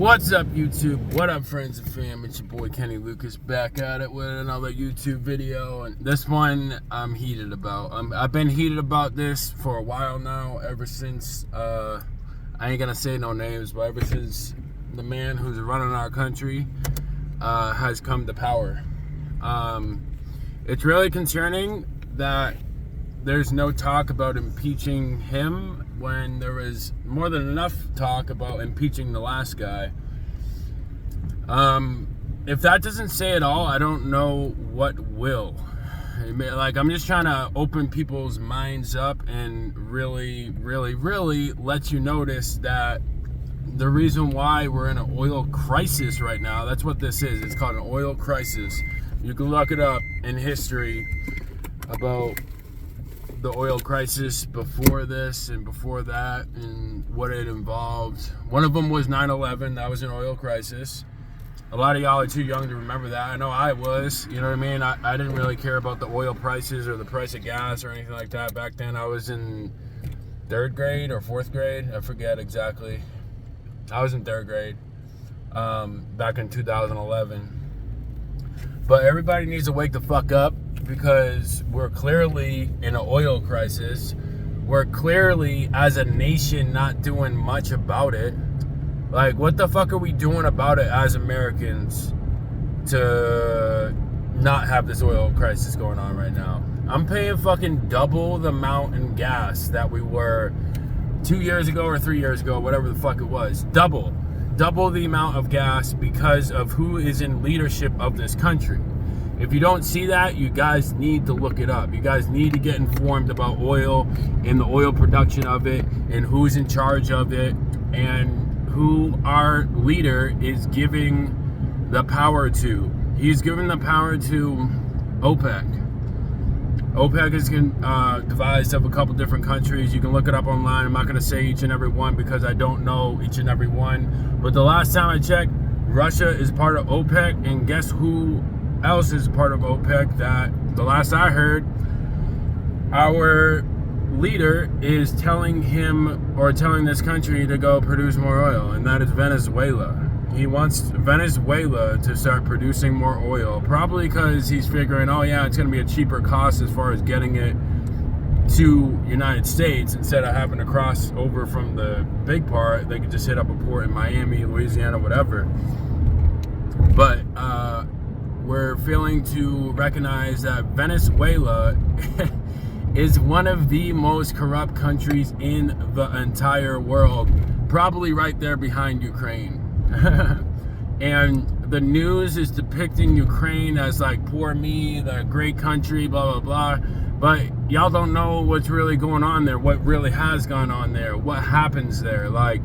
What's up, YouTube? What up, friends and fam? It's your boy Kenny Lucas back at it with another YouTube video, and this one I'm heated about. I've been heated about this for a while now, ever since I ain't gonna say no names, but ever since the man who's running our country has come to power. It's really concerning that there's no talk about impeaching him when there was more than enough talk about impeaching the last guy. If that doesn't say it all, I don't know what will. Like, I'm just trying to open people's minds up and really let you notice that the reason why we're in an oil crisis right now, that's what this is. It's called an oil crisis. You can look it up in history about the oil crisis before this and before that and what it involved. One of them was 9/11. That was an oil crisis. A lot of y'all are too young to remember that. I know I was. You know what I mean? I didn't really care about the oil prices or the price of gas or anything like that back then. I was in 3rd grade or 4th grade. I forget exactly. I was in 3rd grade back in 2011. But everybody needs to wake the fuck up, because we're clearly in an oil crisis. We're clearly, as a nation, not doing much about it. Like, what the fuck are we doing about it as Americans to not have this oil crisis going on right now? I'm paying fucking double the amount in gas that we were 2 years ago or 3 years ago, whatever the fuck it was. Double the amount of gas because of who is in leadership of this country. If you don't see that, you guys need to look it up. You guys need to get informed about oil and the oil production of it and who's in charge of it and who our leader is giving the power to. He's giving the power to OPEC. OPEC is devised of a couple different countries. You can look it up online. I'm not going to say each and every one because I don't know each and every one. But the last time I checked, Russia is part of OPEC, and guess who else is part of OPEC? That the last I heard, our leader is telling this country to go produce more oil, and that is Venezuela. He wants Venezuela to start producing more oil, probably because he's figuring, oh yeah, it's going to be a cheaper cost as far as getting it to United States. Instead of having to cross over from the big part, they could just hit up a port in Miami, Louisiana, whatever. But we're failing to recognize that Venezuela is one of the most corrupt countries in the entire world, probably right there behind Ukraine. And the news is depicting Ukraine as like, poor me, the great country, blah blah blah, but y'all don't know what's really going on there, what really has gone on there, what happens there. Like,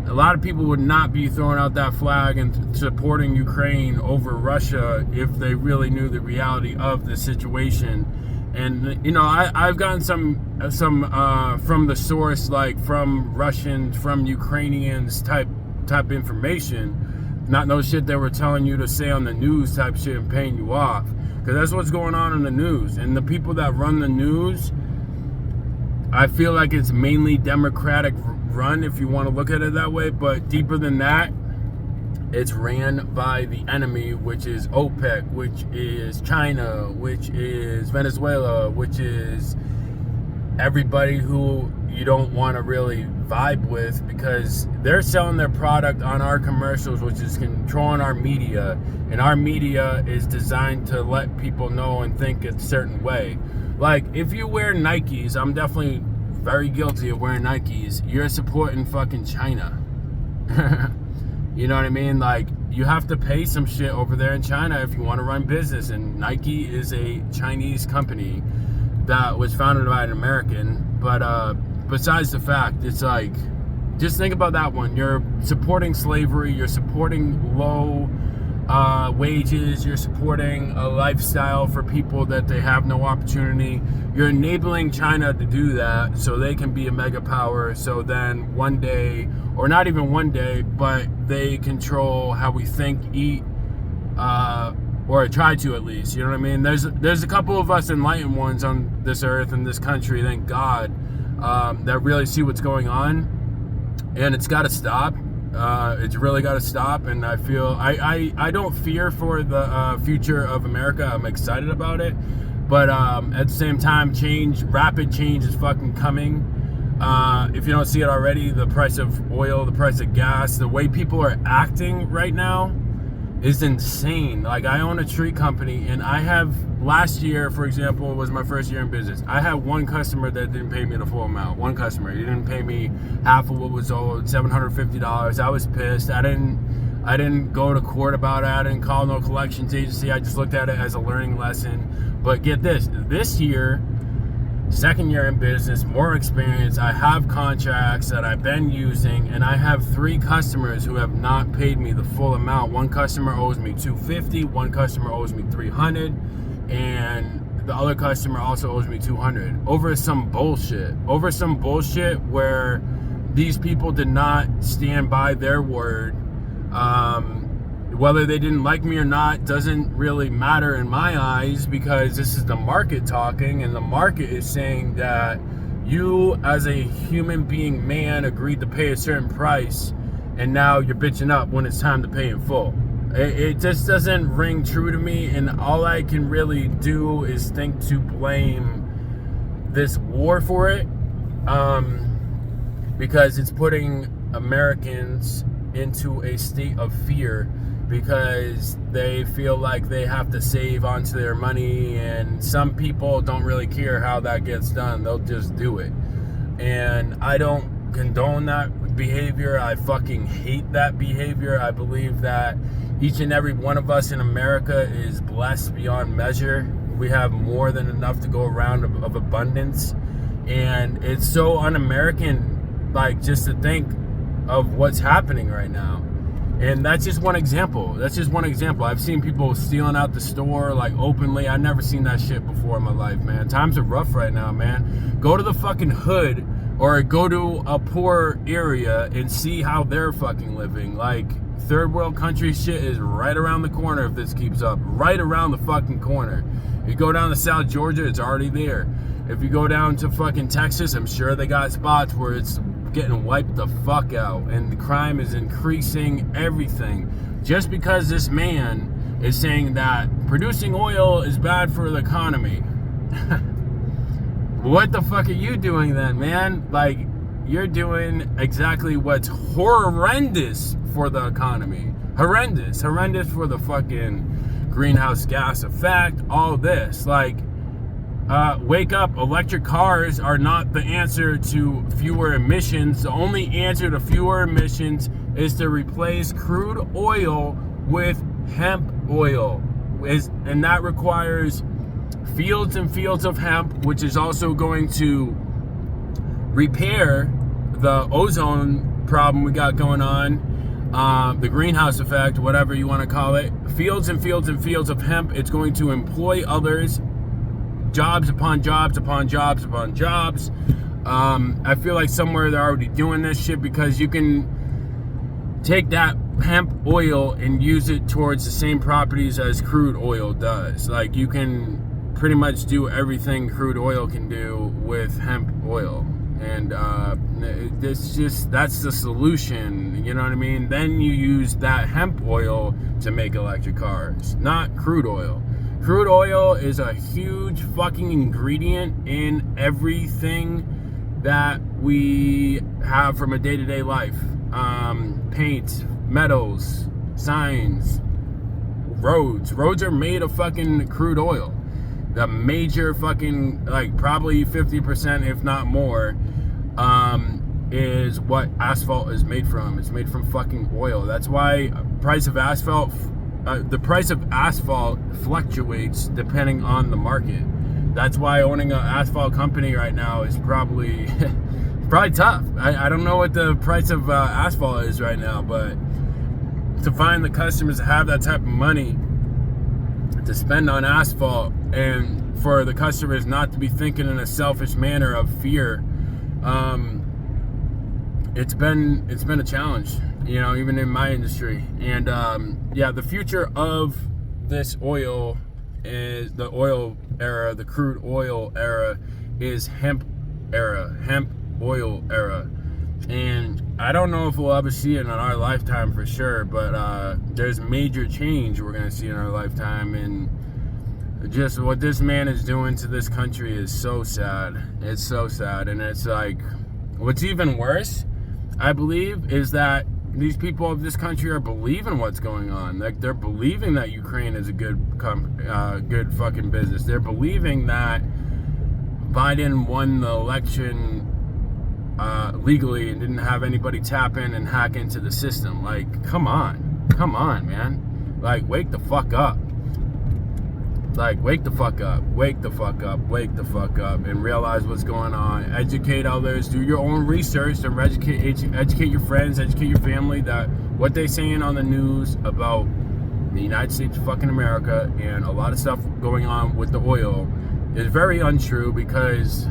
a lot of people would not be throwing out that flag and supporting Ukraine over Russia if they really knew the reality of the situation. And you know, I've gotten some from the source, like from Russians, from Ukrainians type information, not no shit they were telling you to say on the news type shit and paying you off, because that's what's going on in the news. And the people that run the news, I feel like it's mainly Democratic run, if you want to look at it that way, but deeper than that, it's ran by the enemy, which is OPEC, which is China, which is Venezuela, which is everybody who you don't want to really vibe with, because they're selling their product on our commercials, which is controlling our media, and our media is designed to let people know and think a certain way. Like, if you wear Nikes, I'm definitely very guilty of wearing Nikes, you're supporting fucking China. You know what I mean? Like, you have to pay some shit over there in China if you want to run business, and Nike is a Chinese company that was founded by an American. But besides the fact, it's like, just think about that one. You're supporting slavery, you're supporting low wages, you're supporting a lifestyle for people that they have no opportunity. You're enabling China to do that so they can be a mega power, so then one day, or not even one day, but they control how we think, eat, or try to, at least. You know what I mean? There's a couple of us enlightened ones on this earth and this country, thank God, that really see what's going on, and it's got to stop. It's really got to stop, and I feel I don't fear for the future of America. I'm excited about it, but at the same time, rapid change is fucking coming. If you don't see it already, the price of oil, the price of gas, the way people are acting right now is insane. Like, I own a tree company, and I have, last year, for example, was my first year in business. I had one customer that didn't pay me the full amount. One customer. He didn't pay me half of what was owed, $750. I was pissed. I didn't go to court about it. I didn't call no collections agency. I just looked at it as a learning lesson. But get this year, second year in business, more experience. I have contracts that I've been using, and I have 3 customers who have not paid me the full amount. One customer owes me $250, one customer owes me $300, and the other customer also owes me $200 over some bullshit. Where these people did not stand by their word. Whether they didn't like me or not doesn't really matter in my eyes, because this is the market talking, and the market is saying that you, as a human being man, agreed to pay a certain price, and now you're bitching up when it's time to pay in full. It just doesn't ring true to me, and all I can really do is think to blame this war for it, because it's putting Americans into a state of fear, because they feel like they have to save onto their money, and some people don't really care how that gets done. They'll just do it. And I don't condone that behavior. I fucking hate that behavior. I believe that each and every one of us in America is blessed beyond measure. We have more than enough to go around of abundance. And it's so un-American, like, just to think of what's happening right now. And that's just one example. I've seen people stealing out the store, like, openly. I've never seen that shit before in my life, man. Times are rough right now, man. Go to the fucking hood, or go to a poor area and see how they're fucking living. Like, third world country shit is right around the corner if this keeps up. Right around the fucking corner. You go down to South Georgia, it's already there. If you go down to fucking Texas, I'm sure they got spots where it's getting wiped the fuck out, and the crime is increasing, everything, just because this man is saying that producing oil is bad for the economy. What the fuck are you doing then, man? Like, you're doing exactly what's horrendous for the economy. Horrendous for the fucking greenhouse gas effect, all this. Like, wake up, electric cars are not the answer to fewer emissions. The only answer to fewer emissions is to replace crude oil with hemp oil. And that requires fields and fields of hemp, which is also going to repair the ozone problem we got going on, the greenhouse effect, whatever you want to call it. Fields and fields and fields of hemp. It's going to employ others. Jobs upon jobs upon jobs upon jobs. I feel like somewhere they're already doing this shit, because you can take that hemp oil and use it towards the same properties as crude oil does. Like, you can pretty much do everything crude oil can do with hemp oil. And that's the solution, you know what I mean? Then you use that hemp oil to make electric cars, not crude oil. Crude oil is a huge fucking ingredient in everything that we have from a day-to-day life. Paint, metals, signs, roads. Roads are made of fucking crude oil. The major fucking, like, probably 50%, if not more, is what asphalt is made from. It's made from fucking oil. That's why the price of asphalt fluctuates depending on the market. That's why owning an asphalt company right now is probably tough. I don't know what the price of asphalt is right now, but to find the customers to have that type of money to spend on asphalt, and for the customers not to be thinking in a selfish manner of fear, it's been a challenge, you know, even in my industry. And the future of this oil is the oil era, the crude oil era, is hemp oil era. And I don't know if we'll ever see it in our lifetime for sure, but there's major change we're going to see in our lifetime. And just what this man is doing to this country is so sad. It's so sad. And it's like, what's even worse, I believe, is that these people of this country are believing what's going on. Like, they're believing that Ukraine is a good fucking business. They're believing that Biden won the election legally and didn't have anybody tap in and hack into the system. Like, come on, man. Like, wake the fuck up. Like, wake the fuck up, and realize what's going on. Educate others, do your own research, and educate your friends, educate your family that what they're saying on the news about the United States of fucking America and a lot of stuff going on with the oil is very untrue, because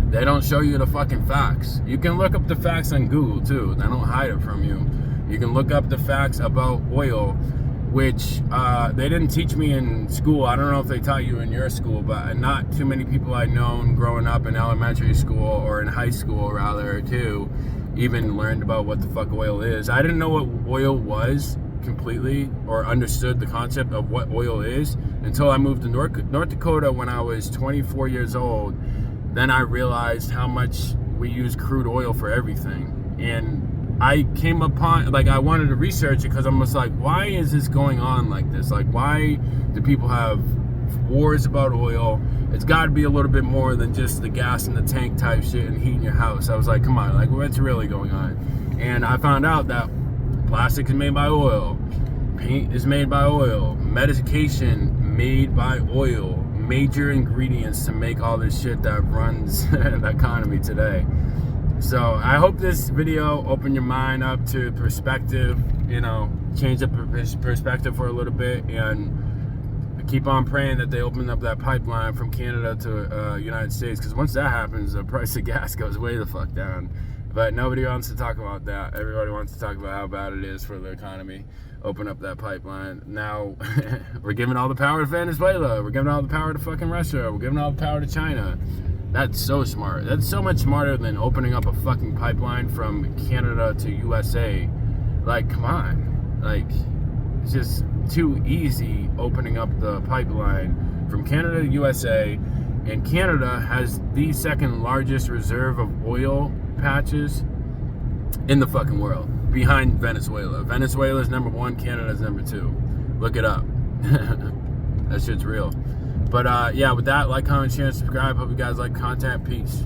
they don't show you the fucking facts. You can look up the facts on Google too. They don't hide it from you. You can look up the facts about oil, which they didn't teach me in school. I don't know if they taught you in your school, but not too many people I've known growing up in elementary school, or in high school rather too, even learned about what the fuck oil is. I didn't know what oil was completely, or understood the concept of what oil is, until I moved to North Dakota when I was 24 years old. Then I realized how much we use crude oil for everything. And I came upon, like, I wanted to research it, because I'm just like, why is this going on like this? Like, why do people have wars about oil? It's got to be a little bit more than just the gas in the tank type shit and heating your house. I was like, come on, like, what's really going on? And I found out that plastic is made by oil, paint is made by oil, medication made by oil, major ingredients to make all this shit that runs the economy today. So I hope this video opened your mind up to perspective, you know, change up perspective for a little bit, and keep on praying that they open up that pipeline from Canada to United States, because once that happens, the price of gas goes way the fuck down. But nobody wants to talk about that. Everybody wants to talk about how bad it is for the economy. Open up that pipeline. Now, we're giving all the power to Venezuela. We're giving all the power to fucking Russia. We're giving all the power to China. That's so smart. That's so much smarter than opening up a fucking pipeline from Canada to USA. Like, come on. Like, it's just too easy opening up the pipeline from Canada to USA. And Canada has the second largest reserve of oil patches in the fucking world, behind Venezuela. Venezuela's number one, Canada's number two. Look it up. That shit's real. But yeah, with that, like, comment, share, and subscribe. Hope you guys like content. Peace.